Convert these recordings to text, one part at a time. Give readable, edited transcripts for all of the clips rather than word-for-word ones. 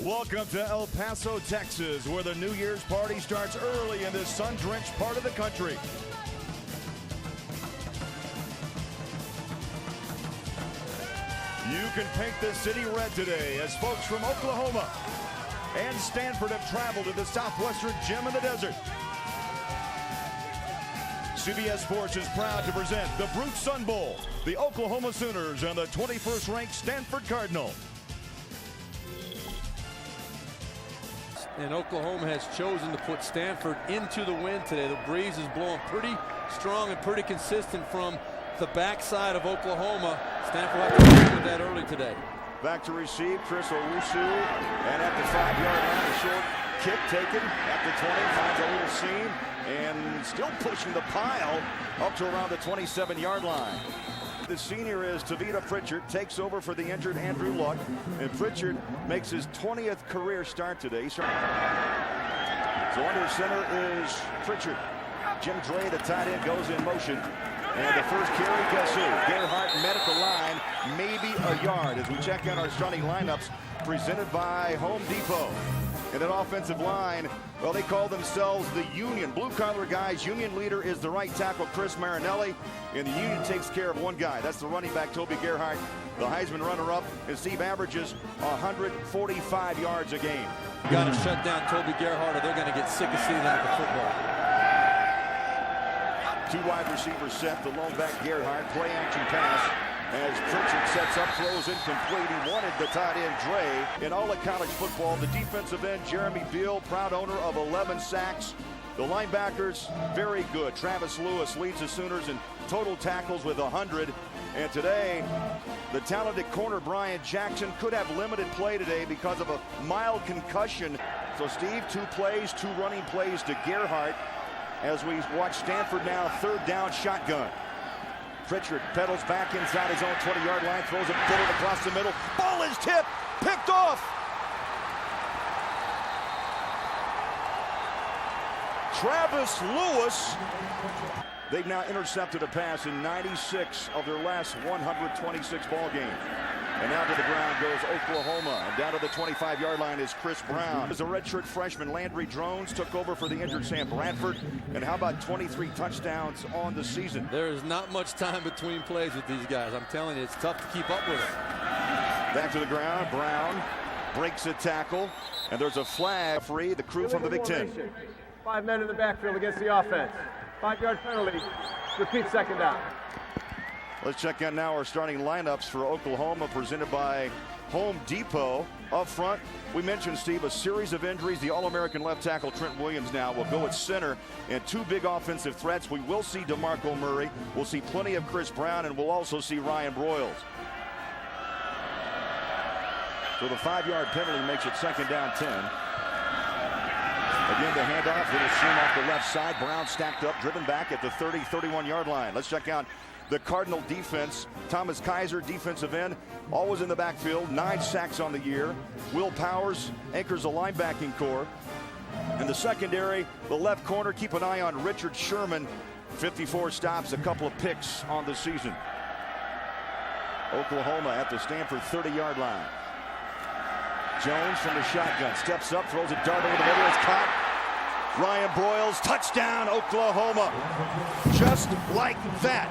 Welcome to El Paso, Texas, where the New Year's party starts early in this sun-drenched part of the country. You can paint the city red today as folks from Oklahoma and Stanford have traveled to the Southwestern Gym in the desert. CBS Sports is proud to present the Brute Sun Bowl, the Oklahoma Sooners and the 21st ranked Stanford Cardinal. And Oklahoma has chosen to put Stanford into the wind today. The breeze is blowing pretty strong and pretty consistent from the backside of Oklahoma. Stanford will have to deal with that early today. Back to receive, Chris Owusu, and at the 5-yard line, a short kick taken at the 20, finds a little seam, and still pushing the pile up to around the 27-yard line. The senior is Tavita Pritchard, takes over for the injured Andrew Luck, and Pritchard makes his 20th career start today. So under center is Pritchard. Jim Dre, the tight end, goes in motion. And the first carry, guess who? Gerhardt met at the line, maybe a yard. As we check out our starting lineups presented by Home Depot. And that offensive line, well, they call themselves the Union. Blue-collar guys, Union leader is the right tackle, Chris Marinelli. And the Union takes care of one guy. That's the running back, Toby Gerhardt, the Heisman runner-up. And Steve averages 145 yards a game. You got to shut down Toby Gerhardt or they're going to get sick of seeing that at the football. Two wide receivers set, the lone back Gerhardt, play action pass as Clinching sets up, throws incomplete. He wanted the tight end Dre. In all of college football, the defensive end Jeremy Beal, proud owner of 11 sacks. The linebackers, very good. Travis Lewis leads the Sooners in total tackles with 100. And today, the talented corner Brian Jackson could have limited play today because of a mild concussion. So Steve, 2 plays, 2 running plays to Gerhardt. As we watch Stanford now, third down shotgun. Pritchard pedals back inside his own 20-yard line, throws a bullet across the middle. Ball is tipped, picked off. Travis Lewis. They've now intercepted a pass in 96 of their last 126 ball games. And now to the ground goes Oklahoma. And down to the 25-yard line is Chris Brown. As a redshirt freshman, Landry Drones took over for the injured Sam Bradford. And how about 23 touchdowns on the season? There is not much time between plays with these guys. I'm telling you, it's tough to keep up with them. Back to the ground. Brown breaks a tackle. And there's a flag free. The crew from the Big Ten. 5 men in the backfield against the offense. 5-yard penalty. Repeat second down. Let's check out now our starting lineups for Oklahoma, presented by Home Depot. Up front, we mentioned, Steve, a series of injuries. The All-American left tackle Trent Williams now will go at center, and 2 big offensive threats. We will see DeMarco Murray. We'll see plenty of Chris Brown, and we'll also see Ryan Broyles. So the 5-yard penalty makes it second down 10. Again, the handoff, little seam off the left side. Brown stacked up, driven back at the 30, 31-yard line. Let's check out the Cardinal defense. Thomas Kaiser, defensive end, always in the backfield, 9 sacks on the year. Will Powers anchors the linebacking core. In the secondary, the left corner, keep an eye on Richard Sherman. 54 stops, a couple of picks on the season. Oklahoma at the Stanford 30-yard line. Jones from the shotgun, steps up, throws a dart over the middle, it's caught. Ryan Broyles, touchdown, Oklahoma. Just like that.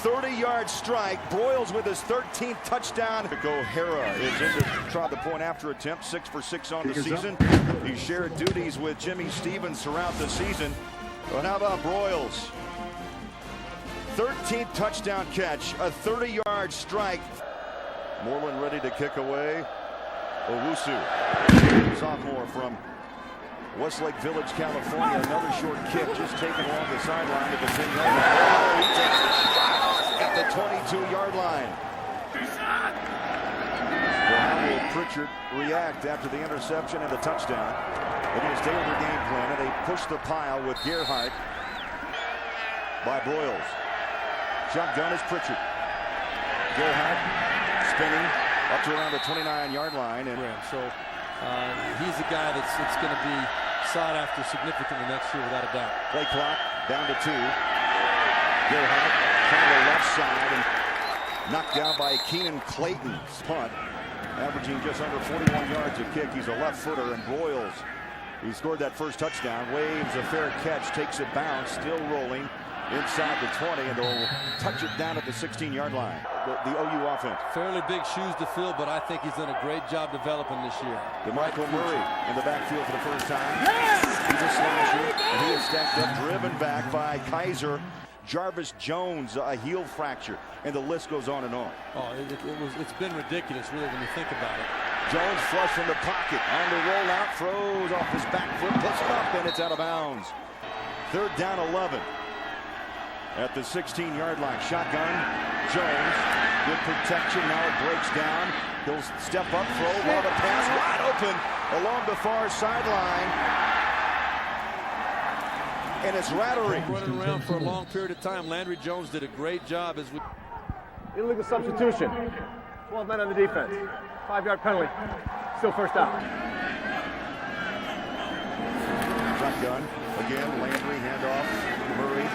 30-yard strike. Broyles with his 13th touchdown. O'Hara is in to try the point after attempt. 6 for 6 on the season. He shared duties with Jimmy Stevens throughout the season. But how about Broyles? 13th touchdown catch, a 30-yard strike. Moreland ready to kick away. Owusu, sophomore from Westlake Village, California. Another short kick just taken along the sideline at the 10-yard line. Oh, he takes a shot at the 22-yard line. Well, how will Pritchard react after the interception and the touchdown? They're going to stay with their game plan, and they push the pile with Gerhardt by Broyles. Shotgun is Pritchard. Gerhardt spinning up to around the 29-yard line. And so he's a guy that's going to be sought after significantly next year without a doubt. Play clock down to 2. Gerhardt from the left side, and Knocked down by Keenan Clayton's punt. Averaging just under 41 yards a kick. He's a left footer and broils. He scored that first touchdown. Waves a fair catch. Takes a bounce. Still rolling inside the 20. And they'll touch it down at the 16-yard line. The OU offense. Fairly big shoes to fill, but I think he's done a great job developing this year. DeMarco Murray in the backfield for the first time. He's a slasher. And he is stacked up. Driven back by Kaiser. Jarvis Jones, a heel fracture, and the list goes on and on. Oh, it's been ridiculous, really, when you think about it. Jones flush from the pocket, on the rollout, throws off his back foot, puts it up, and it's out of bounds. Third down, 11. At the 16-yard line, shotgun, Jones, good protection, now it breaks down. He'll step up, throw, while the pass wide open along the far sideline. And it's Rattery. Running around for a long period of time. Landry Jones did a great job as we. Illegal substitution. 12 men on the defense. 5-yard penalty. Still first down. Shotgun. Again, Landry, handoff. Murray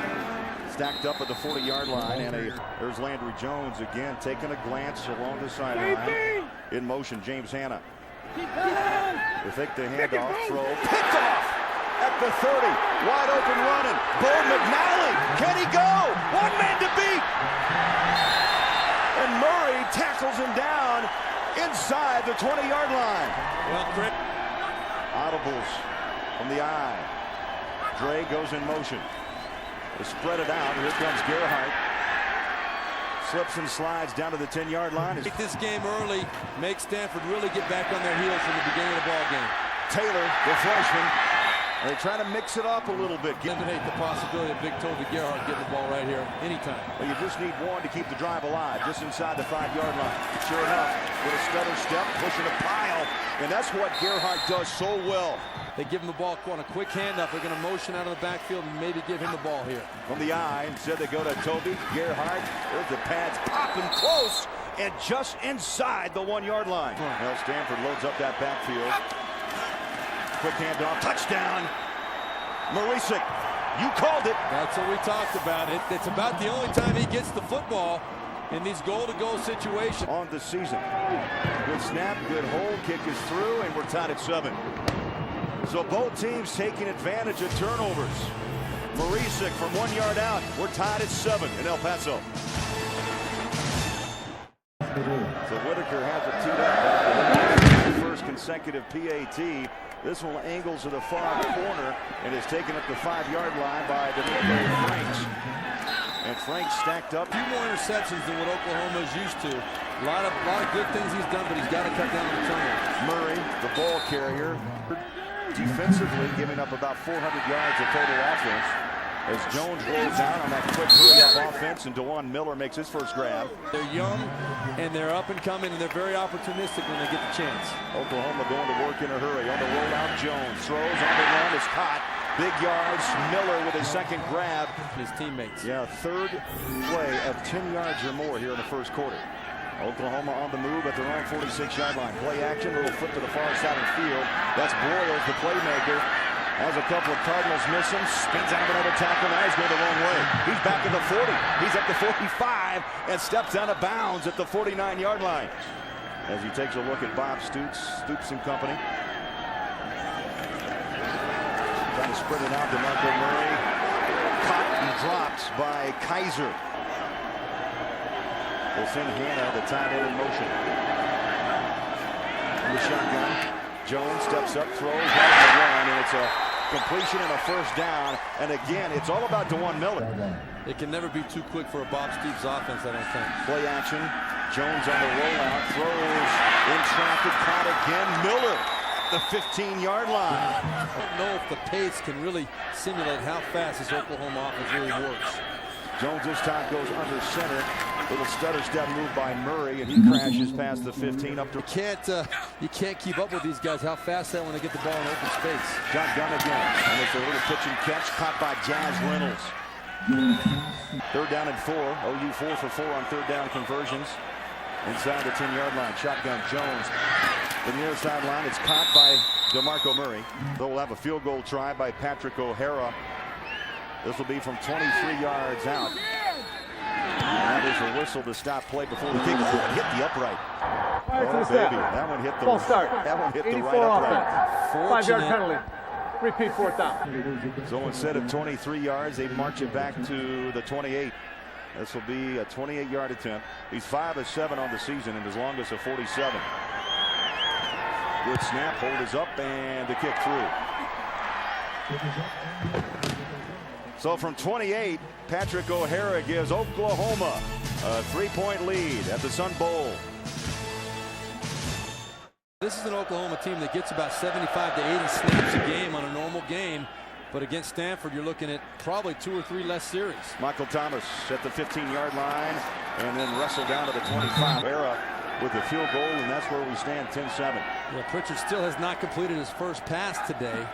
stacked up at the 40-yard line. And there's Landry Jones again, taking a glance along the sideline. In motion, James Hanna. They take the handoff, throw, picked off. At the 30, wide open running. Bo McNally, can he go? One man to beat. And Murray tackles him down inside the 20-yard line. Well, great. Audibles from the eye. Dre goes in motion. They spread it out. Here comes Gerhardt. Slips and slides down to the 10-yard line. Take this game early, make Stanford really get back on their heels from the beginning of the ball game. Taylor, the freshman. They try to mix it up a little bit. Eliminate the possibility of Big Toby Gerhardt getting the ball right here anytime. Well, you just need one to keep the drive alive, just inside the 5-yard line. Sure enough, with a stutter step, pushing a pile, and that's what Gerhardt does so well. They give him the ball on a quick handoff. They're going to motion out of the backfield and maybe give him the ball here. From the eye, instead they go to Toby Gerhardt. There's the pads popping close and just inside the 1-yard line. Well, Stanford loads up that backfield. Quick handoff, touchdown. Marisic, you called it. That's what we talked about. It's about the only time he gets the football in these goal-to-goal situations. On the season. Good snap, good hold, kick is through, and we're tied at 7. So both teams taking advantage of turnovers. Marisic from 1 yard out. We're tied at 7 in El Paso. So Whitaker has it teed up. First consecutive PAT. This one angles to the far corner and is taken up the 5-yard line by DeMarco Franks. And Franks stacked up. A few more interceptions than what Oklahoma is used to. A lot of good things he's done, but he's got to cut down the turnovers. Murray, the ball carrier, defensively giving up about 400 yards of total offense. As Jones rolls down on that quick hurry-up offense, and DeJuan Miller makes his first grab. They're young, and they're up and coming, and they're very opportunistic when they get the chance. Oklahoma going to work in a hurry. On the rollout, Jones throws on the run, is caught. Big yards, Miller with his second grab. His teammates. Yeah, third play of 10 yards or more here in the first quarter. Oklahoma on the move at their own 46-yard line. Play action, little flip to the far side of the field. That's Broyles, the playmaker. Has a couple of Cardinals miss him, spins out of another tackle, now he's going the wrong way. He's back at the 40, he's at the 45, and steps out of bounds at the 49-yard line. As he takes a look at Bob Stoops and company. Trying to spread it out to Marco Murray. Caught and dropped by Kaiser. We'll send Hanna, the tight end, in motion. In the shotgun. Jones steps up, throws, right on the run, and it's a completion and a first down. And again, it's all about DeJuan Miller. It can never be too quick for a Bob Stoops offense, I don't think. Play action. Jones on the rollout, throws in traffic, caught again. Miller, the 15-yard line. I don't know if the pace can really simulate how fast this Oklahoma offense really works. Jones this time goes under center. Little stutter step move by Murray, and he crashes past the 15 up to. You can't keep up with these guys. How fast they want to get the ball in open space. Shotgun again, and it's a little pitch and catch caught by Jazz Reynolds. Third down and 4. OU 4 for 4 on third down conversions. Inside the 10-yard line, shotgun Jones. The near sideline, it's caught by DeMarco Murray. They'll have a field goal try by Patrick O'Hara. This will be from 23 yards out. That is Official whistle to stop play before the kick. Oh, it hit the upright. Prior to the Oh, snap. baby. That one hit the False start. That one hit the 84 right upright. offense. 5-yard penalty. Repeat, fourth down. So instead of 23 yards, they march it back to the 28. This will be a 28-yard attempt. He's 5 of 7 on the season and his longest of 47. Good snap. Hold is up and the kick through. So from 28, Patrick O'Hara gives Oklahoma a 3-point lead at the Sun Bowl. This is an Oklahoma team that gets about 75 to 80 snaps a game on a normal game. But against Stanford, you're looking at probably 2 or 3 less series. Michael Thomas at the 15-yard line and then wrestled down to the 25. O'Hara with the field goal, and that's where we stand, 10-7. Yeah, Pritchard still has not completed his first pass today.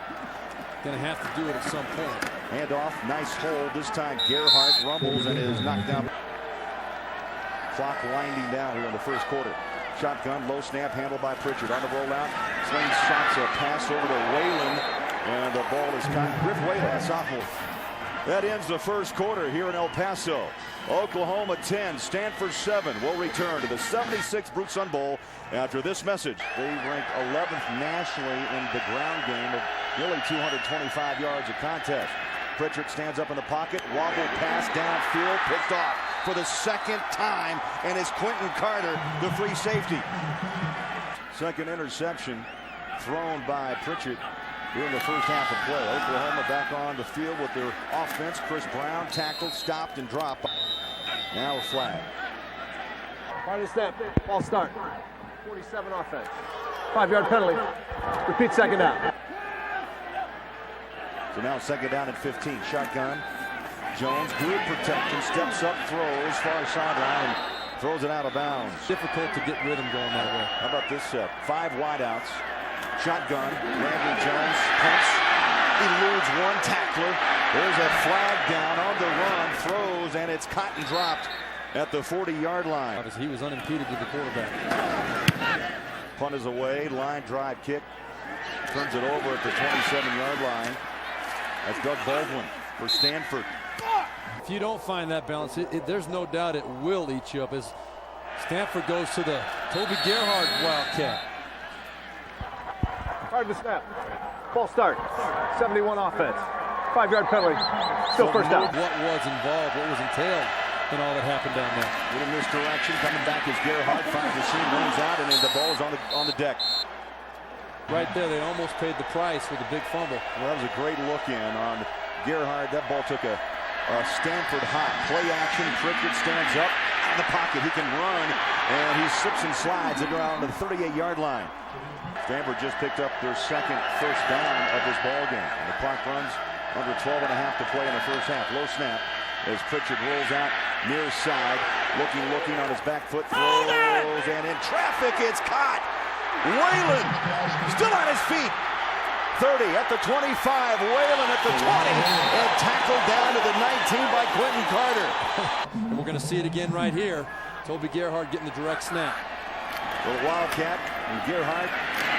Going to have to do it at some point. Handoff, nice hold. This time Gerhardt rumbles and is knocked down. Clock winding down here in the first quarter. Shotgun, low snap, handled by Pritchard. On the rollout, slingshots a pass over to Whalen, and the ball is caught. Griff Whalen, sophomore. That ends the first quarter here in El Paso. Oklahoma 10, Stanford 7 will return to the 76th Brute Sun Bowl after this message. They rank 11th nationally in the ground game of nearly 225 yards of contest. Pritchard stands up in the pocket, wobble pass downfield, picked off for the second time, and it's Quentin Carter, the free safety. Second interception thrown by Pritchard during the first half of play. Oklahoma back on the field with their offense. Chris Brown tackled, stopped, and dropped. Now a flag. Prior to the snap. False start. 47 offense. 5-yard penalty. Repeat, second down. So now second down and 15. Shotgun. Jones, good protection, steps up, throws, far sideline, and throws it out of bounds. Difficult to get rhythm going that way. How about this set? 5 wideouts. Shotgun. Landry Jones punts. Eludes one tackler. There's a flag down on the run. Throws, and it's caught and dropped at the 40-yard line. He was unimpeded to the quarterback. Punt is away. Line drive kick. Turns it over at the 27-yard line. That's Doug Baldwin for Stanford. If you don't find that balance, there's no doubt it will eat you up as Stanford goes to the Toby Gerhardt Wildcat. Prior to the snap. False start. 71 offense. 5-yard penalty. Still first down. What was involved, what was entailed in all that happened down there. Little misdirection coming back as Gerhardt finds the seam, runs out, and then the ball is on the deck. Right there, they almost paid the price with a big fumble. Well, that was a great look in on Gerhardt. That ball took a Stanford hot. Play action. Pritchard stands up in the pocket. He can run, and he slips and slides it around the 38-yard line. Stanford just picked up their second first down of this ball game. And the clock runs under 12 and a half to play in the first half. Low snap as Pritchard rolls out near side, looking on his back foot, throws, and in traffic, it's caught. Whalen still on his feet. 30 at the 25, Whalen at the 20, and tackled down to the 19 by Quentin Carter. And we're going to see it again right here. Toby Gerhardt getting the direct snap. The Wildcat and Gerhardt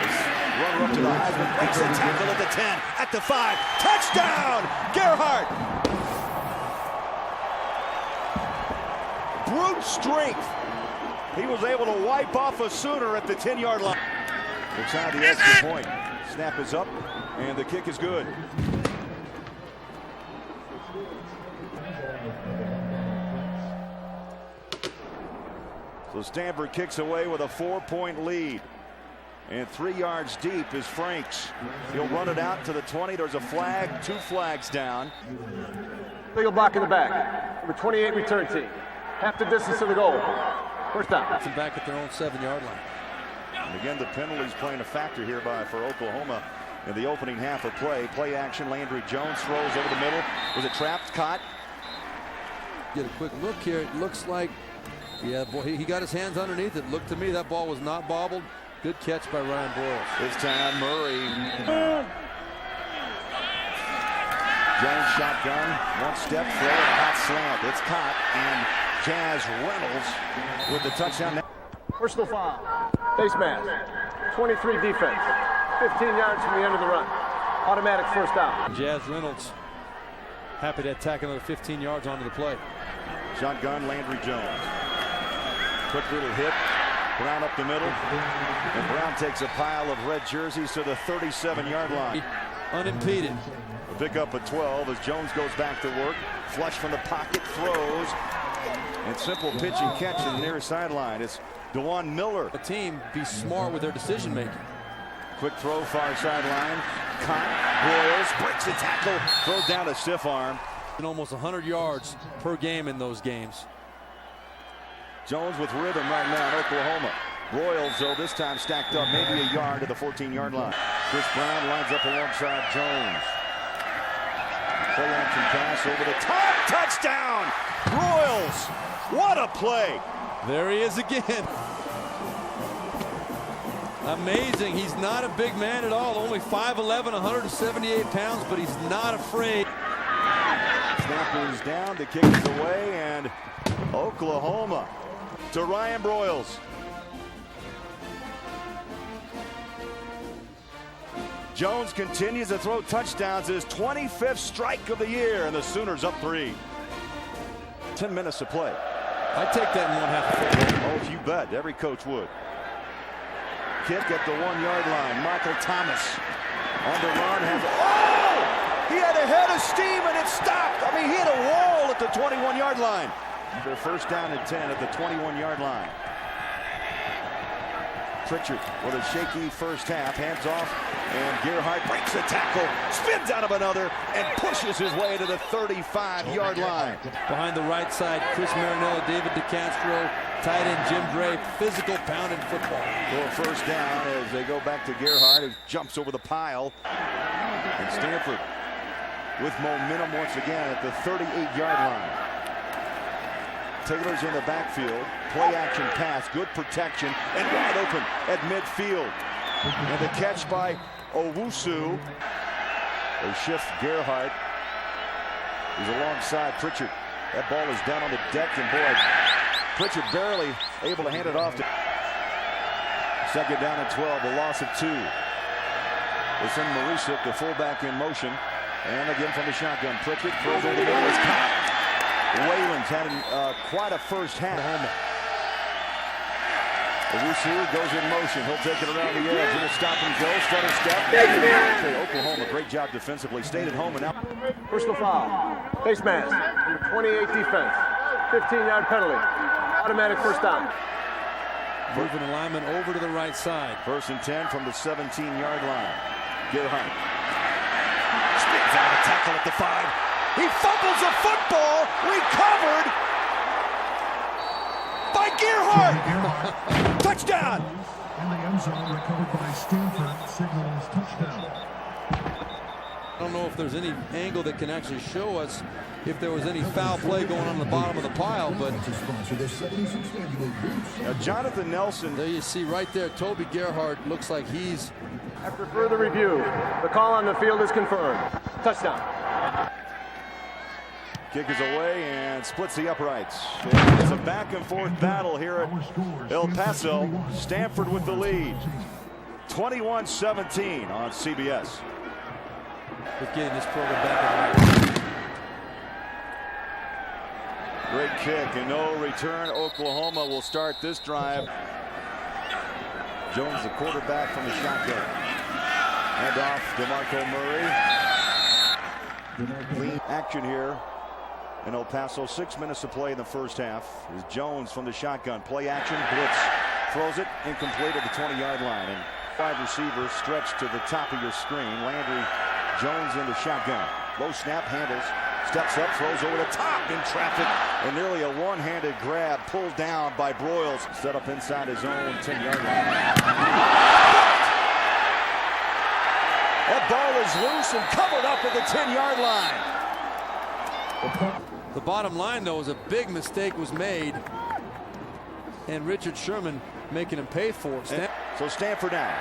is runner up to the Heisman, makes the tackle at the 10, at the 5, touchdown, Gerhardt. Brute strength. He was able to wipe off a Sooner at the 10-yard line. Inside the extra point. Snap is up, and the kick is good. So Stanford kicks away with a 4-point lead. And 3 yards deep is Franks. He'll run it out to the 20. There's a flag, 2 flags down. Legal block in the back. Number 28 return team. Half the distance to the goal. First down. Puts them back at their own 7-yard line. And again, the penalties playing a factor here for Oklahoma in the opening half of play. Play action, Landry Jones throws over the middle. Was it trapped? Caught? Get a quick look here. It looks like, yeah, boy, he got his hands underneath it. Looked to me that ball was not bobbled. Good catch by Ryan Broyles. This time, Murray. Jones shotgun, one step, throw, and a hot slant. It's caught, and Jazz Reynolds with the touchdown. Personal foul. Face mask. 23 defense. 15 yards from the end of the run. Automatic first down. Jazz Reynolds happy to attack another 15 yards onto the play. Shotgun, Landry Jones. Quick little hit. Brown up the middle. And Brown takes a pile of red jerseys to the 37-yard line. Unimpeded. A pick up at 12 as Jones goes back to work. Flush from the pocket, throws. And simple pitch and catch to the near sideline. It's DeJuan Miller. The team be smart with their decision making. Quick throw, far sideline. Caught, Broyles, breaks the tackle, throws down a stiff arm. And almost 100 yards per game in those games. Jones with rhythm right now in Oklahoma. Broyles, though, this time stacked up maybe a yard to the 14-yard line. Chris Brown lines up alongside Jones. Play action pass over the top. Touchdown! Broyles! What a play! There he is again. Amazing. He's not a big man at all. Only 5'11", 178 pounds, but he's not afraid. Snap is down. The kick is away, and Oklahoma to Ryan Broyles. Jones continues to throw touchdowns. His 25th strike of the year, and the Sooners up 3. 10 minutes to play. I take that in one half of football. Oh, you bet. Every coach would. Kick at the 1-yard line. Michael Thomas on the run. He had a head of steam, and it stopped. I mean, he hit a wall at the 21-yard line. Their first down and 10 at the 21-yard line. Pritchard with a shaky first half, hands off, and Gerhardt breaks the tackle, spins out of another, and pushes his way to the 35-yard line. Behind the right side, Chris Marinello, David DeCastro, tight end Jim Gray, physical pounding football. For a first down as they go back to Gerhardt, who jumps over the pile. And Stanford with momentum once again at the 38-yard line. Taylor's in the backfield. Play action pass. Good protection. And wide open at midfield. And the catch by Owusu. They shift Gerhardt. He's alongside Pritchard. That ball is down on the deck. And boy, Pritchard barely able to hand it off to. Second down and 12. A loss of 2. They send Marisuk, the fullback, in motion. And again from the shotgun. Pritchard throws over the middle. It's caught. Whalen's had quite a first half. Owusu goes in motion. He'll take it around the edge. It'll stop and go. Stutter step. Oklahoma, great job defensively. Stayed at home and now. Personal foul. Face mask. Number 28 defense. 15-yard penalty. Automatic first down. Moving the lineman over to the right side. First and 10 from the 17-yard line. Gerhardt spins out a tackle at the 5. He fumbles a football, recovered by Gerhardt. Touchdown. In the end zone, recovered by Stanford, signals touchdown. I don't know if there's any angle that can actually show us if there was any foul play going on the bottom of the pile, but now Jonathan Nelson. There you see right there, Toby Gerhardt looks like he's. After further review, the call on the field is confirmed. Touchdown. Kick is away and splits the uprights. It's a back and forth battle here at El Paso. Stanford with the lead. 21-17 on CBS. We're getting this program back in the Great kick and no return. Oklahoma will start this drive. Jones, the quarterback, from the shotgun. Hand off DeMarco Murray. Clean action here in El Paso. 6 minutes to play in the first half. Is Jones from the shotgun. Play action, blitz. Throws it incomplete at the 20-yard line. And 5 receivers stretched to the top of your screen. Landry Jones in the shotgun. Low snap, handles. Steps up, throws over the top in traffic. And nearly a one-handed grab pulled down by Broyles. Set up inside his own 10-yard line. That ball is loose and covered up at the 10-yard line. The bottom line, though, is a big mistake was made, and Richard Sherman making him pay for it. So Stanford now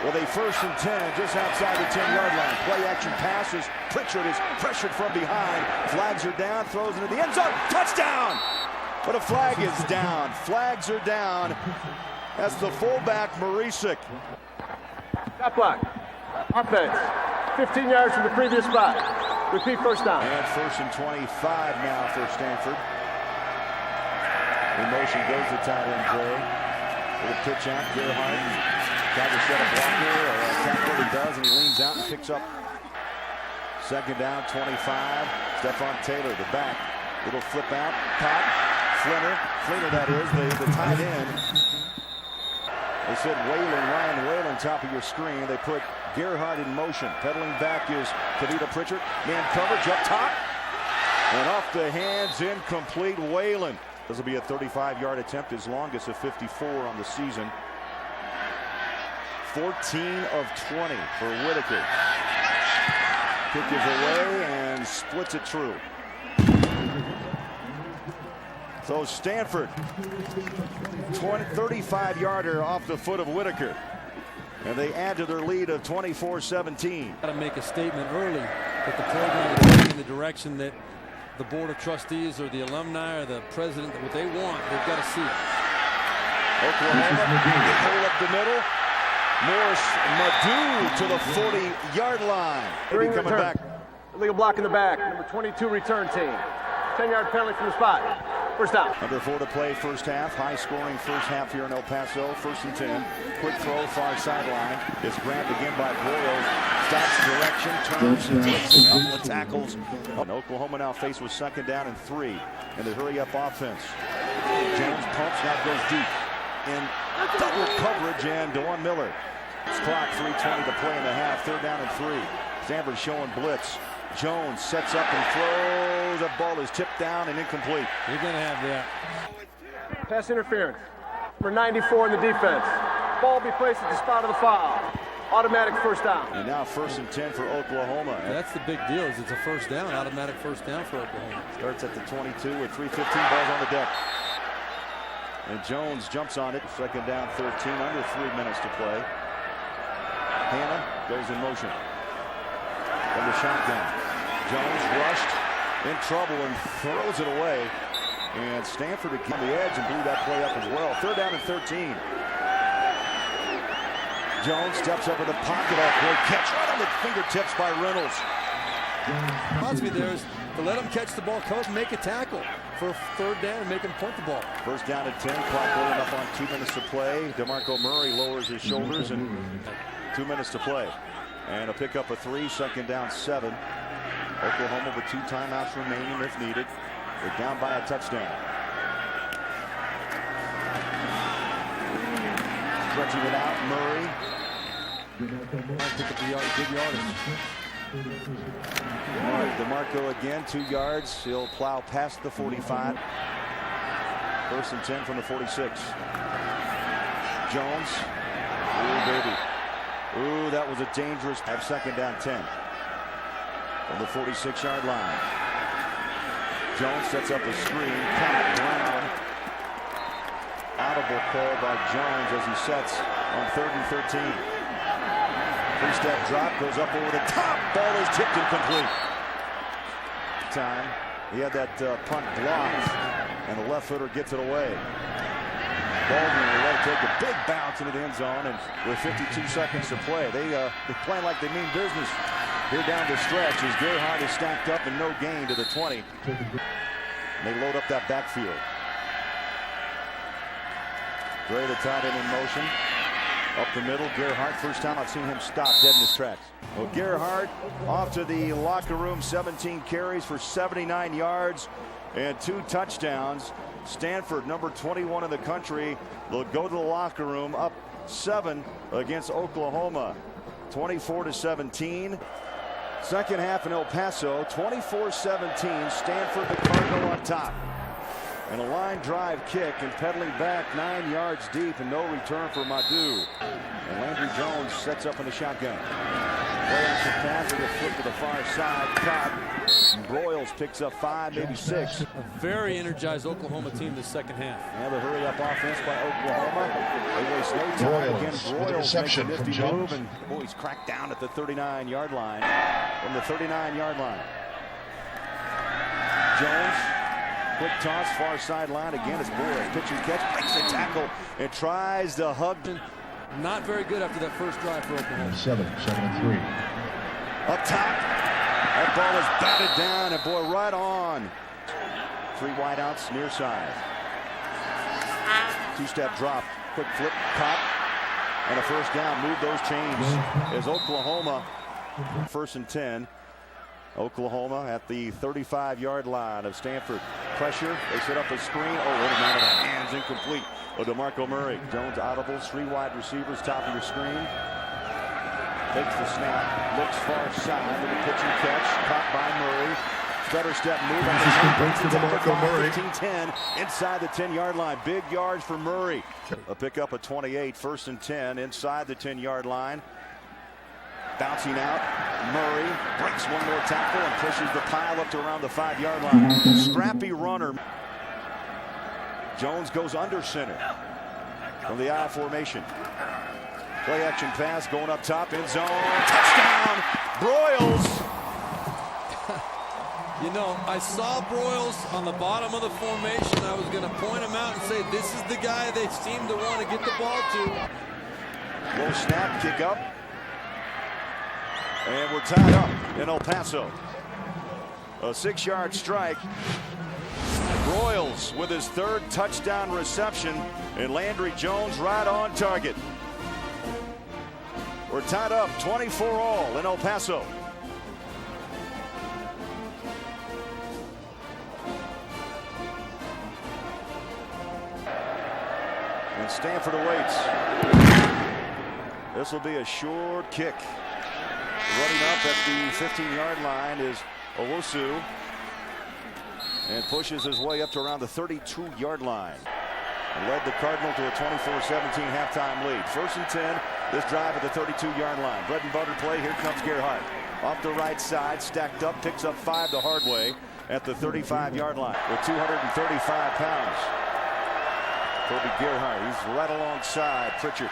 with a first and 10 just outside the 10-yard line. Play action passes. Pritchard is pressured from behind. Flags are down. Throws into the end zone. Touchdown! But a flag is down. Flags are down. That's the fullback, Marisuk. Stop block. Offense. 15 yards from the previous spot. Repeat first down. And first and 25 now for Stanford. In motion goes the tight end play. Little pitch out, Gerhardt. Tried to set a blocker, or attack what he does, and he leans out and picks up. Second down, 25. Stephon Taylor, the back. Little flip out, caught. Fleener that is, the tight end. They said Ryan Whalen, top of your screen. They put Gerhardt in motion. Pedaling back is Kavita Pritchard. Man coverage up top. And off the hands, incomplete. Whalen. This will be a 35-yard attempt, his longest of 54 on the season. 14 of 20 for Whitaker. Kick is away and splits it through. So Stanford, 35-yarder off the foot of Whitaker. And they add to their lead of 24-17. Got to make a statement early that the program is heading in the direction that the Board of Trustees or the alumni or the president, what they want, they've got to see it. Oklahoma, pull up the middle. Morris Madu to the 40-yard line. During Coming return. back. Illegal block in the back. Number 22 return team. 10-yard penalty from the spot. First down. Under 4 to play first half. High-scoring first half here in El Paso. First and 10. Quick throw, far sideline. It's grabbed again by Broyles. Stops direction, turns, and takes a couple of tackles. And Oklahoma now faced with second down and 3 in the hurry-up offense. Jones pumps, now goes deep in double coverage, and DeJuan Miller. It's clock, 3:20 to play in the half. Third down and 3. Stanford showing blitz. Jones sets up and throws. That ball is tipped down and incomplete. You're going to have that. Pass interference. Number 94 in the defense. Ball be placed at the spot of the foul. Automatic first down. And now first and 10 for Oklahoma. That's the big deal, is it's a first down, automatic first down for Oklahoma. Starts at the 22 with 3:15 balls on the deck. And Jones jumps on it. Second down, 13, under 3 minutes to play. Hannah goes in motion. From the shotgun. Jones rushed, in trouble, and throws it away. And Stanford on the edge and blew that play up as well. Third down and 13. Jones steps up in the pocket. Great catch right on the fingertips by Reynolds. Reminds me there is to let him catch the ball, come up and make a tackle for third down and make him punt the ball. First down at 10. Clock rolling up on 2 minutes to play. DeMarco Murray lowers his shoulders and 2 minutes to play. And a pickup of 3. Second down, 7. Oklahoma with 2 timeouts remaining if needed. They're down by a touchdown. Stretching it out, Murray. Pick up the good yardage. DeMarco again, 2 yards. He'll plow past the 45. First and 10 from the 46. Jones. Ooh, baby. Ooh, that was a dangerous have second down 10. From the 46-yard line. Jones sets up a screen. Pat Brown. Audible call by Jones as he sets on 3rd and 13. 3-step drop, goes up over the top. Ball is tipped incomplete. Time. He had that punt blocked, and the left footer gets it away. Baldwin will let it take a big bounce into the end zone, and with 52 seconds to play, they're playing like they mean business here down the stretch as Gerhardt is stacked up and no gain to the 20. They load up that backfield. Gray, the tight end in motion. Up the middle, Gerhardt, first time I've seen him stop dead in his tracks. Well, Gerhardt off to the locker room, 17 carries for 79 yards and 2 touchdowns. Stanford, number 21 in the country, will go to the locker room up 7 against Oklahoma, 24-17. Second half in El Paso, 24-17. Stanford, the Cardinal on top. And a line drive kick and pedaling back 9 yards deep and no return for Madu. And Landry Jones sets up in the shotgun. Play action pass with a flip to the far side. Caught. Broyles picks up 5, maybe 6. A very energized Oklahoma team this second half. Now the hurry-up offense by Oklahoma. They waste no time. Again, Broyles makes a nifty move, and boys cracked down at the 39-yard line. From the 39-yard line. Jones. Quick toss, far sideline. Again, it's Broyles. Pitch and catch. Breaks the tackle and tries to hug. Not very good after that first drive for Oklahoma. 7-3. Up top. That ball is batted down, and boy, right on. 3 wideouts near side. 2-step drop, quick flip, caught, and a first down. Move those chains as Oklahoma, 1st and 10. Oklahoma at the 35-yard line of Stanford. Pressure, they set up a screen. Oh, in and out of the hands, incomplete. DeMarco Murray. Jones audibles, 3 wide receivers, top of your screen. Takes the snap, looks far side with a pitching catch, caught by Murray. Stutter step move. Breaks to DeMarco Murray. 15-10 inside the 10-yard line. Big yards for Murray. A pickup at 28, 1st and 10 inside the 10-yard line. Bouncing out, Murray breaks one more tackle and pushes the pile up to around the 5-yard line. Scrappy runner. Jones goes under center from the I formation. Play action pass going up top, end zone, touchdown, Broyles. You know, I saw Broyles on the bottom of the formation. I was going to point him out and say, this is the guy they seem to want to get the ball to. Low snap, kick up. And we're tied up in El Paso. A 6-yard strike. Broyles with his 3rd touchdown reception, and Landry Jones right on target. We're tied up 24 all in El Paso. And Stanford awaits. This will be a short kick. Running up at the 15-yard line is Owusu, and pushes his way up to around the 32-yard line. And led the Cardinal to a 24-17 halftime lead. 1st and 10, this drive at the 32-yard line. Bread and butter play, here comes Gerhardt. Off the right side, stacked up, picks up 5 the hard way at the 35-yard line with 235 pounds. Kobe Gerhardt, he's right alongside Pritchard.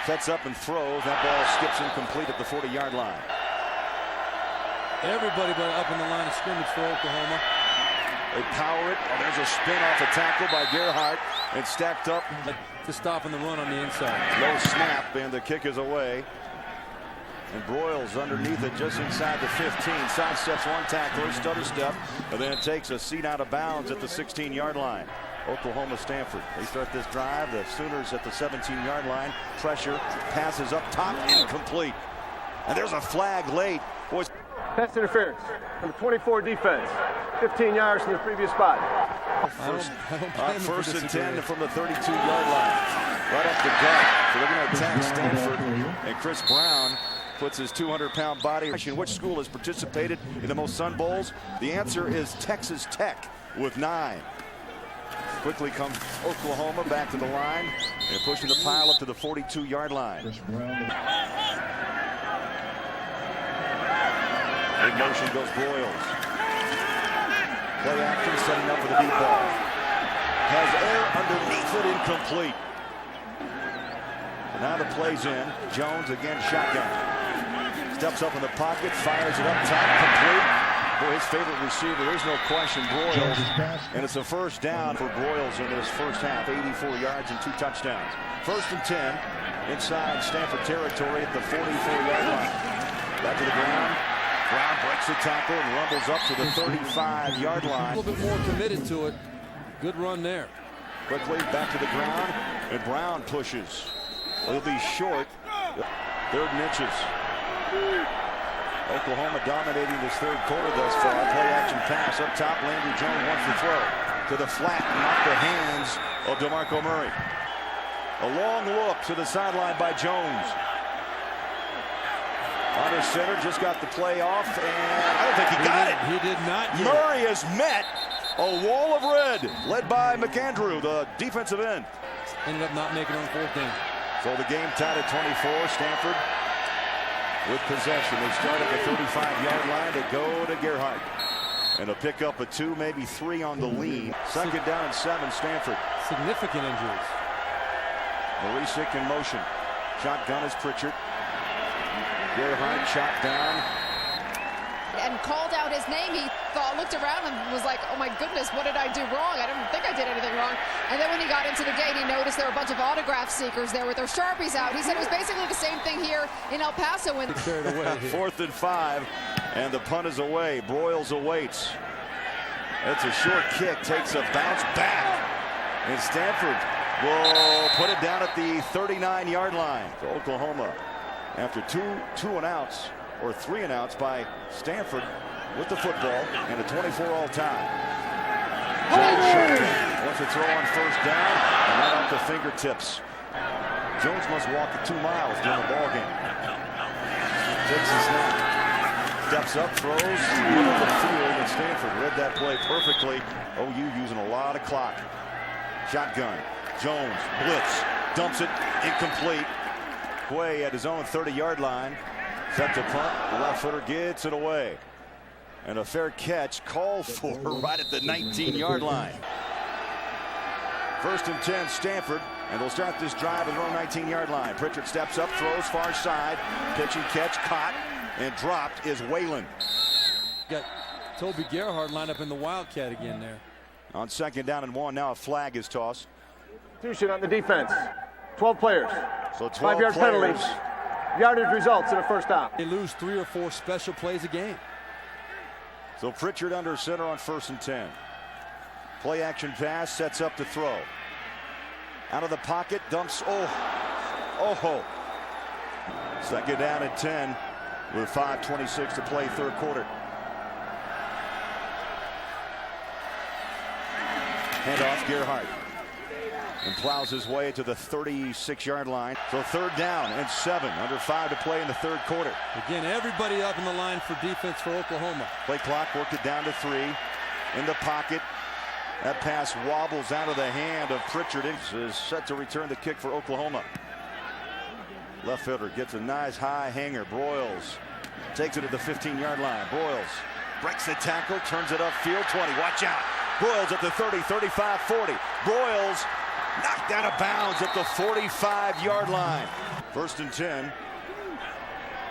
Sets up and throws. That ball skips incomplete at the 40-yard line. Everybody but up in the line of scrimmage for Oklahoma. They power it. Oh, there's a spin off a tackle by Gerhardt and stacked up. To stop in the run on the inside. Low snap, and the kick is away. And Broyles underneath it just inside the 15. Sidesteps one tackler, stutter step, and then takes a seat out of bounds at the 16-yard line. Oklahoma Stanford. They start this drive. The Sooners at the 17-yard line. Pressure. Passes up top. Incomplete. And there's a flag late. Boys. Pass interference. Number 24 defense. 15 yards from the previous spot. First and 10 from the 32-yard line. Right up the gut. So they're going to attack Stanford. And Chris Brown puts his 200-pound body. Which school has participated in the most Sun Bowls? The answer is Texas Tech with 9. Quickly comes Oklahoma back to the line and pushing the pile up to the 42-yard line. In motion goes Broyles. Play action, setting up for the deep ball. Has air underneath it, incomplete. And now the play's in. Jones again, shotgun. Steps up in the pocket, fires it up top, complete. Boy, his favorite receiver, there's no question, Broyles. And it's a first down for Broyles in this first half, 84 yards and 2 touchdowns. 1st and 10 inside Stanford territory at the 44-yard line. Back to the ground. Brown breaks the tackle and rumbles up to the 35-yard line. A little bit more committed to it. Good run there. Quickly back to the ground, and Brown pushes. He'll be short. 3rd and inches. Oklahoma dominating this 3rd quarter thus far. Play action pass up top. Landry Jones wants to throw to the flat and off the hands of DeMarco Murray. A long look to the sideline by Jones. Under center, just got the play off, and I don't think he got it. He did not get Murray has met a wall of red, led by McAndrew, the defensive end. Ended up not making on 4th down. So the game tied at 24. Stanford with possession. They start at the 35-yard line. They go to Gerhardt. And a pickup of 2, maybe 3 on the lead. 2nd down and 7, Stanford. Significant injuries. Marisic in motion. Shotgun is Pritchard. Gerhardt shot down. And called out his name. He looked around and was like, oh my goodness, what did I do wrong? I don't think I did anything wrong. And then when he got into the gate, he noticed there were a bunch of autograph seekers there with their Sharpies out. He said it was basically the same thing here in El Paso. 4th and 5 And the punt is away. Broyles awaits. It's a short kick, takes a bounce back. And Stanford will put it down at the 39-yard line for Oklahoma. After two and outs, or 3 and outs by Stanford with the football and a 24 all time. Jones wants to throw on first down and not off the fingertips. Jones must walk the 2 miles during the ball game. Takes the snap. Steps up, throws, middle of the field, and Stanford read that play perfectly. OU using a lot of clock. Shotgun. Jones, blitz, dumps it, incomplete. Way at his own 30-yard line. Set to punt. The left footer gets it away. And a fair catch called for right at the 19-yard line. 1st and 10, Stanford. And they'll start this drive at their own 19-yard line. Pritchard steps up, throws far side. Pitch and catch, caught and dropped is Whalen. Got Toby Gerhardt lined up in the Wildcat again there. On 2nd down and 1, now a flag is tossed. Substitution on the defense. 12 players. So 12 5-yard players. penalty. Yardage results in a first down. They lose 3 or 4 special plays a game. So Pritchard under center on 1st and 10. Play action pass, sets up to throw. Out of the pocket, dumps. Oh. 2nd down and 10 with 5:26 to play, 3rd quarter. Handoff, Gerhardt. And plows his way to the 36-yard line. So 3rd down and 7, under 5 to play in the 3rd quarter. Again, everybody up in the line for defense for Oklahoma. Play clock, worked it down to 3. In the pocket. That pass wobbles out of the hand of Pritchard. Is set to return the kick for Oklahoma. Left fielder gets a nice high hanger. Broyles takes it at the 15-yard line. Broyles breaks the tackle, turns it upfield. 20. Watch out. Broyles at the 30, 35, 40. Broyles knocked out of bounds at the 45-yard line. 1st and 10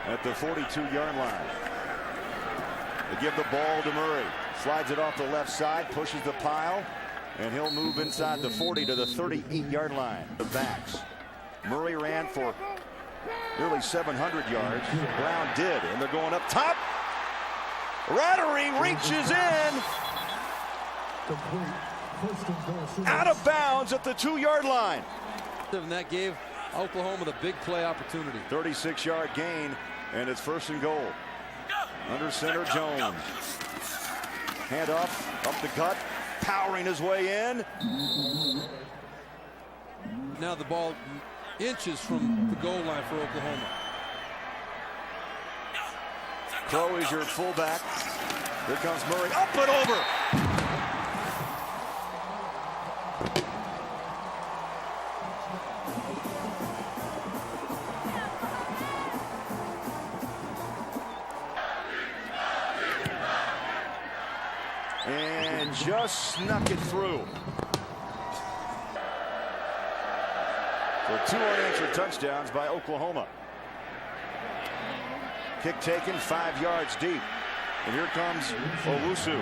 at the 42-yard line. They give the ball to Murray. Slides it off the left side, pushes the pile, and he'll move inside the 40 to the 38-yard line. The backs. Murray ran for nearly 700 yards. Brown did, and they're going up top. Rattery reaches in. Out of bounds at the 2-yard line. And that gave Oklahoma the big play opportunity. 36-yard gain, and it's 1st and goal. Under center, Jones. Handoff, up the gut, powering his way in. Now the ball inches from the goal line for Oklahoma. Crow is your fullback. Here comes Murray, up and over. And just snuck it through. So 2 unanswered touchdowns by Oklahoma. Kick taken 5 yards deep. And here comes Owusu.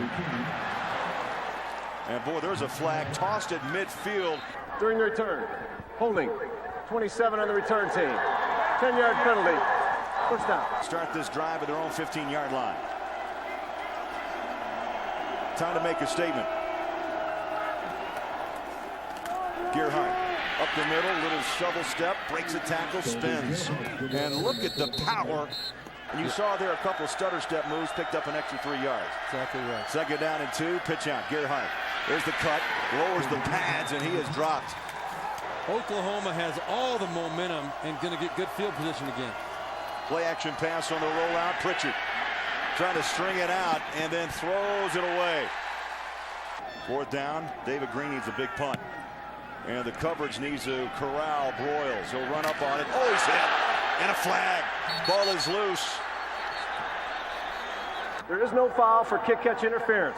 And boy, there's a flag tossed at midfield. During the return, holding 27 on the return team. 10-yard penalty. First down. Start this drive at their own 15-yard line. Time to make a statement. Gerhardt up the middle, little shovel step, breaks a tackle, spins. And look at the power. And you saw there a couple of stutter step moves, picked up an extra 3 yards. Exactly right. 2nd down and 2, pitch out, Gerhardt. There's the cut, lowers the pads, and he is dropped. Oklahoma has all the momentum and going to get good field position again. Play action pass on the rollout, Pritchard trying to string it out and then throws it away. 4th down, David Green needs a big punt. And the coverage needs to corral Broyles. He'll run up on it. Oh, he's hit. And a flag. Ball is loose. There is no foul for kick-catch interference.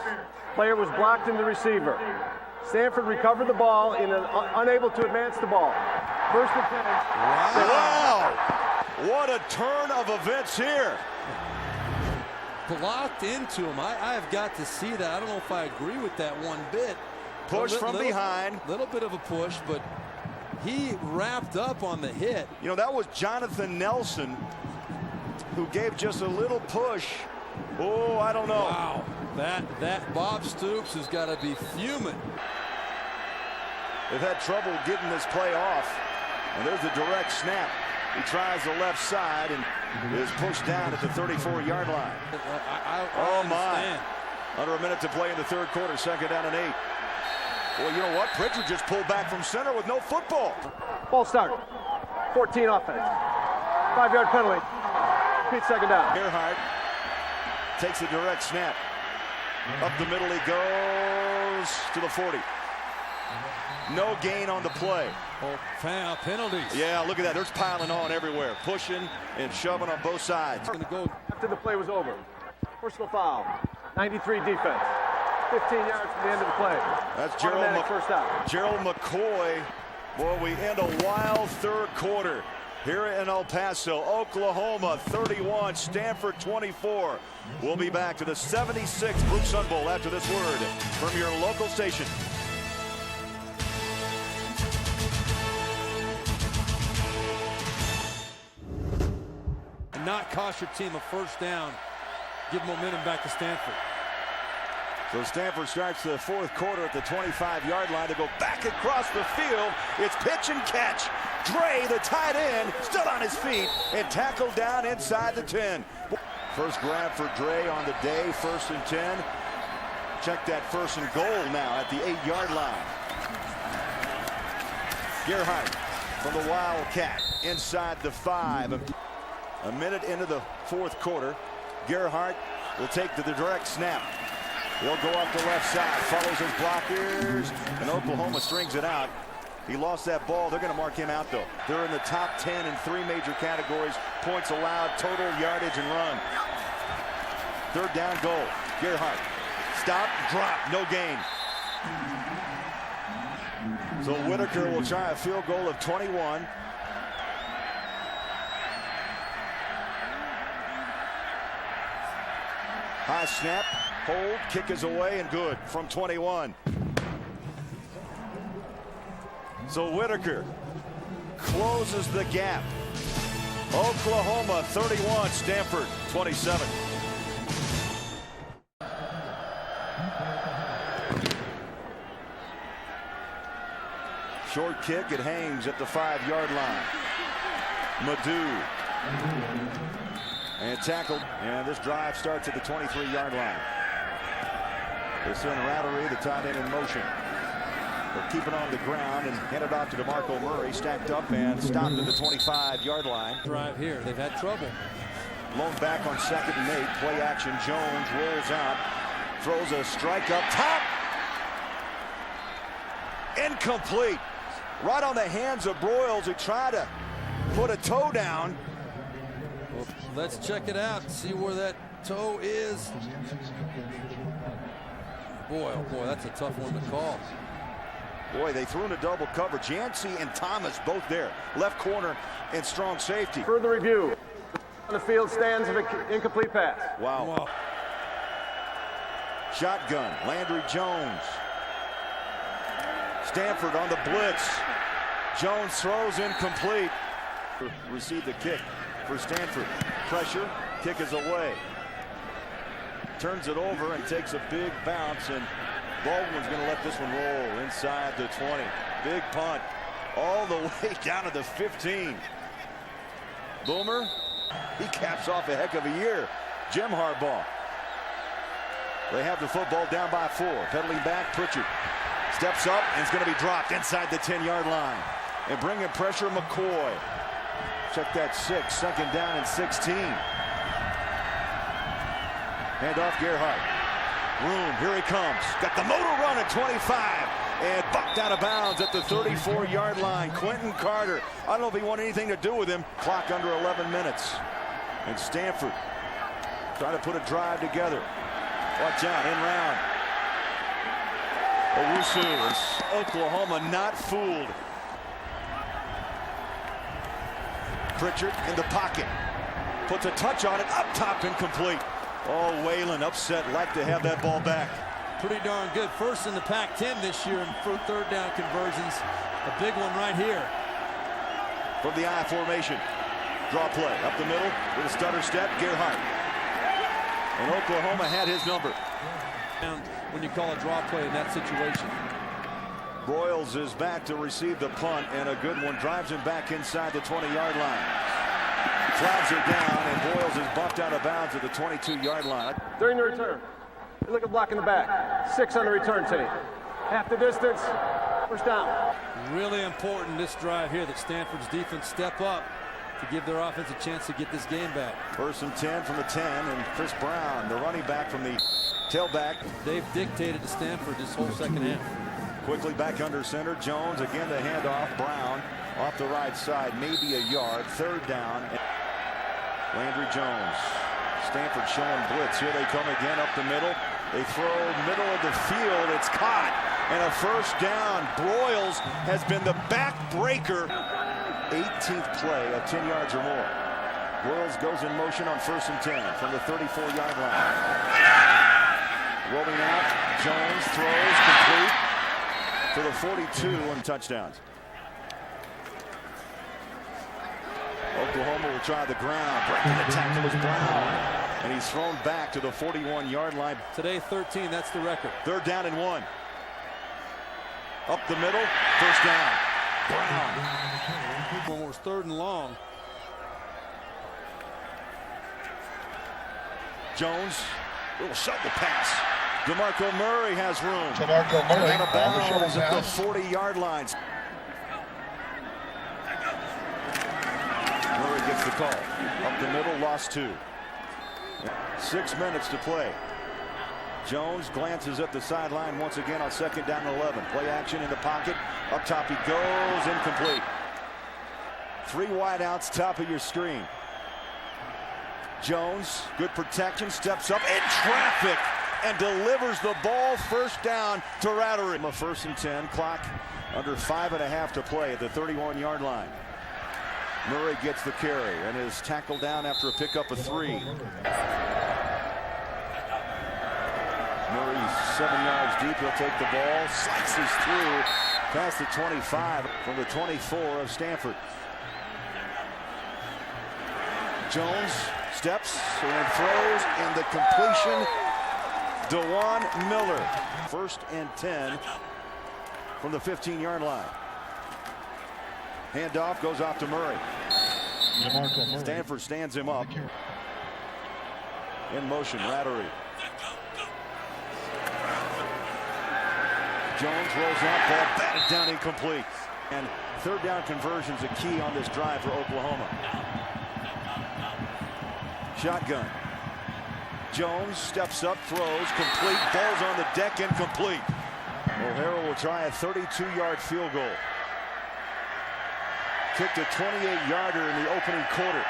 Player was blocked in the receiver. Stanford recovered the ball and unable to advance the ball. 1st and 10. Wow. What a turn of events here. Blocked into him. I have got to see that. I don't know if I agree with that one bit. Push from behind. Little bit of a push, but he wrapped up on the hit. You know, that was Jonathan Nelson who gave just a little push Oh, I don't know. Wow. That Bob Stoops has got to be fuming. They've had trouble getting this play off. And there's the direct snap. He tries the left side and is pushed down at the 34-yard line. I understand. Under a minute to play in the third quarter, 2nd down and 8. Well, you know what? Pritchard just pulled back from center with no football. Ball start. 14 offense. 5-yard penalty. Repeat 2nd down. Gerhardt takes a direct snap. Up the middle he goes to the 40. No gain on the play. Oh, penalties. Yeah, look at that. There's piling on everywhere. Pushing and shoving on both sides. Going to go after the play was over. Personal foul. 93 defense. 15 yards from the end of the play. That's first out. Gerald McCoy. Boy, we end a wild third quarter here in El Paso. Oklahoma 31, Stanford 24. We'll be back to the 76th Blue Sun Bowl after this word from your local station. not cost your team a first down. Give momentum back to Stanford. So Stanford starts the fourth quarter at the 25-yard line to go back across the field. It's pitch and catch. Dre, the tight end, still on his feet and tackled down inside the 10. First grab for Dre on the day, 1st and 10. Check that 1st and goal now at the 8-yard line. Gerhardt from the Wildcat inside the 5. A minute into the fourth quarter. Gerhardt will take the direct snap. He'll go up the left side, follows his blockers, and Oklahoma strings it out. He lost that ball. They're going to mark him out, though. They're in the top 10 in 3 major categories: points allowed, total, yardage, and run. 3rd down goal. Gerhardt. Stop, drop, no gain. So Whitaker will try a field goal of 21. High snap, hold, kick is away, and good from 21. So Whitaker closes the gap. Oklahoma 31, Stanford 27. Short kick, it hangs at the 5-yard line. Madhu. And tackled, and this drive starts at the 23-yard line. They send Rattery, the tight end, in motion. They'll keep it on the ground and hand it off to DeMarco Murray, stacked up and stopped at the 25-yard line. Drive here, they've had trouble. Blown back on 2nd and 8. Play action, Jones rolls out, throws a strike up top. Incomplete. Right on the hands of Broyles, who tried to put a toe down. Well, let's check it out, see where that toe is. Boy, oh boy, that's a tough one to call. Boy, they threw in a double coverage. Yancey and Thomas both there. Left corner and strong safety. Further review. On the field stands of an incomplete pass. Wow. Shotgun, Landry Jones. Stanford on the blitz. Jones throws incomplete. Received the kick for Stanford. Pressure, kick is away. Turns it over and takes a big bounce, and Baldwin's going to let this one roll inside the 20. Big punt all the way down to the 15. Boomer, he caps off a heck of a year. Jim Harbaugh. They have the football down by 4. Pedaling back, Pritchard steps up and it's going to be dropped inside the 10-yard line. And bringing pressure, McCoy. Check that 6, 2nd down and 16. Hand off Gerhardt. Room, here he comes. Got the motor run at 25. And bucked out of bounds at the 34-yard line. Quentin Carter. I don't know if he wanted anything to do with him. Clock under 11 minutes. And Stanford trying to put a drive together. Watch out, in round. Owusu is Oklahoma not fooled. Pritchard in the pocket. Puts a touch on it. Up top, incomplete. Oh, Whalen upset. Like to have that ball back. Pretty darn good. First in the Pac-10 this year in 3rd down conversions. A big one right here. From the I formation. Draw play. Up the middle with a stutter step. Gerhardt. And Oklahoma had his number. And when you call a draw play in that situation. Broyles is back to receive the punt, and a good one. Drives him back inside the 20-yard line. Flags are down, and Broyles is bumped out of bounds at the 22-yard line. During the return, look at block in the back. 6 on the return team. Half the distance, first down. Really important this drive here that Stanford's defense step up to give their offense a chance to get this game back. 1st and 10 from the 10, and Chris Brown, the running back from the tailback. They've dictated to Stanford this whole second half. Quickly back under center. Jones again the handoff. Brown off the right side, maybe a yard. 3rd down. Landry Jones. Stanford showing blitz. Here they come again up the middle. They throw middle of the field. It's caught. And a first down. Broyles has been the backbreaker. 18th play of 10 yards or more. Broyles goes in motion on 1st and 10 from the 34-yard line. Rolling out. Jones throws complete to the 42 and touchdowns. Oklahoma will try the ground. Breaking the tackle is Brown. And he's thrown back to the 41-yard line. Today 13, that's the record. 3rd down and 1. Up the middle, first down. Brown. When it was 3rd and long. Jones, little shovel pass. DeMarco Murray has room. DeMarco Murray Out of bounds at the pass. 40-yard line. Murray gets the call. Up the middle, lost 2. 6 minutes to play. Jones glances at the sideline once again on 2nd down and 11. Play action in the pocket. Up top he goes, incomplete. 3 wideouts, top of your screen. Jones, good protection, steps up in traffic and delivers the ball. First down to Rattery. A 1st and 10, clock under 5.5 to play at the 31-yard line. Murray gets the carry and is tackled down after a pickup of 3. Murray 7 yards deep. He'll take the ball, slices through past the 25 from the 24 of Stanford. Jones steps and throws, and the completion, DeJuan Miller. 1st and 10 from the 15-yard line. Handoff goes off to Murray. Stanford stands him up. In motion, Rattery. Jones rolls out, ball batted down, incomplete. And 3rd down conversion's a key on this drive for Oklahoma. Shotgun. Jones steps up, throws, complete, ball's on the deck, incomplete. O'Hara will try a 32-yard field goal. Kicked a 28-yarder in the opening quarter.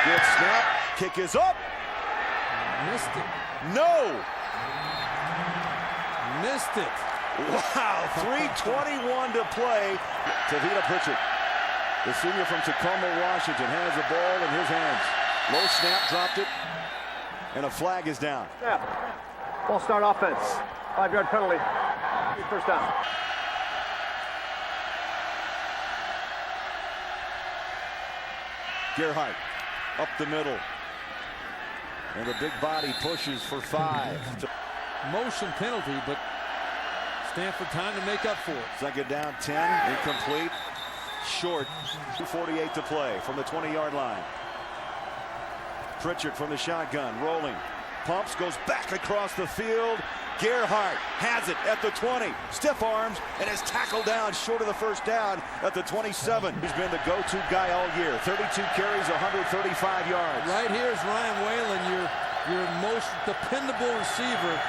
Good snap, kick is up. Missed it. No! Missed it. Wow, 3:21 to play. Tavita Pritchard, the senior from Tacoma, Washington, has the ball in his hands. Low snap, dropped it, and a flag is down. Snap. Ball start offense. 5-yard penalty. First down. Gerhardt up the middle. And the big body pushes for 5. Motion penalty, but Stanford time to make up for it. 2nd down, 10, incomplete, short. 2:48 to play from the 20-yard line. Pritchard from the shotgun, rolling. Pumps, goes back across the field. Gerhardt has it at the 20. Stiff arms and is tackled down short of the first down at the 27. He's been the go-to guy all year. 32 carries, 135 yards. Right here is Ryan Whalen, your most dependable receiver.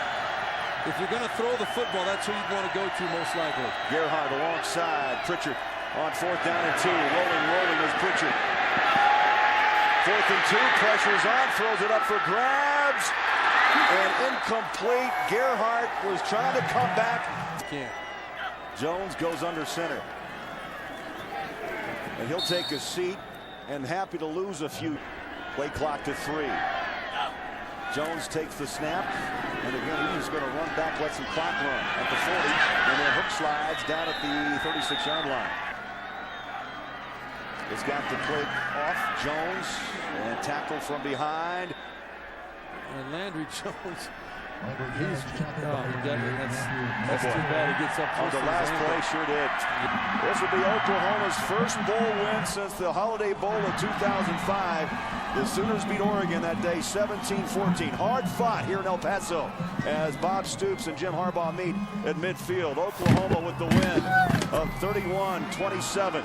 If you're going to throw the football, that's who you'd want to go to most likely. Gerhardt alongside Pritchard on 4th down and 2. Rolling is Pritchard. 4th and 2, pressure's on, throws it up for grabs. And incomplete. Gerhardt was trying to come back. Can't. Jones goes under center. And he'll take a seat and happy to lose a few. Play clock to 3. Jones takes the snap. And again, he's going to run back, let some clock run at the 40. And then hook slides down at the 36-yard line. has got the play off. Jones and tackle from behind. And Landry Jones. That's too bad. He gets up On the last play, sure did. This will be Oklahoma's first bowl win since the Holiday Bowl of 2005. The Sooners beat Oregon that day 17-14. Hard fought here in El Paso as Bob Stoops and Jim Harbaugh meet at midfield. Oklahoma with the win of 31-27.